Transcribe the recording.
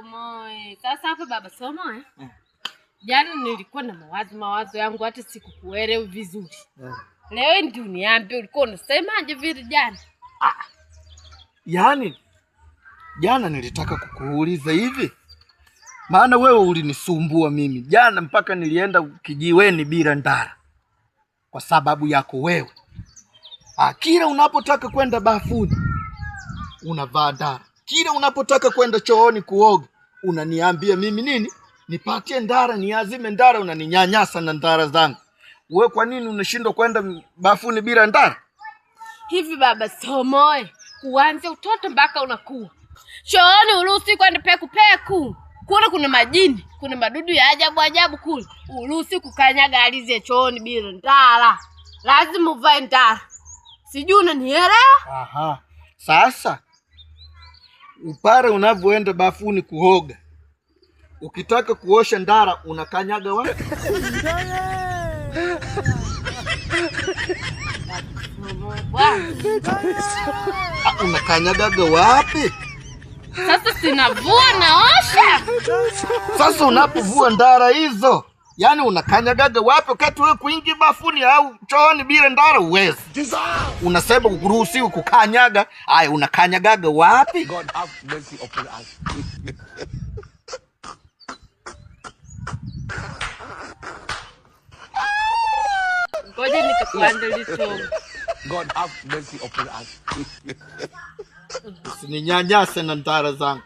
Somoe. Sasa hapa baba Somoe. Jana nilikuwa na mawazo yangu hata sikukuelewa vizuri. Leo ndio niambie ulikuwa unasemaje vile jana? Yaani jana nilitaka kukuuliza hivi. Maana wewe ulinisumbua mimi. Jana mpaka nilienda kijiweni bila ndara. Kwa sababu yako wewe. Kila unapotaka kwenda bafuni unavaa ndara. Kila unapotaka kwenda chooni kuoga unaniambia mimi nini? Nipatie ndara, niazime ndara, unaninyanyasa na ndara zangu. Wewe kwa nini unashindwa kwenda bafuni bila ndara? Hivi baba Somoe, kuanzia utoto mpaka unakuwa. Chooni uruhusi kwenda peku. Kuna majini, kuna madudu ya ajabu kule. Uruhusi kukanyaga alize chooni bila ndara. Lazima uvae ndara. Sijui unanielewa? Sasa upare unavyoenda bafuni kuoga, ukitaka kuosha ndara unakanyaga wapi? Unakanyagaga wapi? Sasa sinavua naosha. Sasa unapovua ndara hizo, yani unakanyagaga wapi wakati wewe kuingia bafuni au chooni bila ndara uwezi? Unasema ukuruhusiwi kukanyaga, unakanyagaga wapi? God have mercy upon us. Ngoja nikakuandalia somo. God have mercy upon us. Usininyanyase na ndara zangu.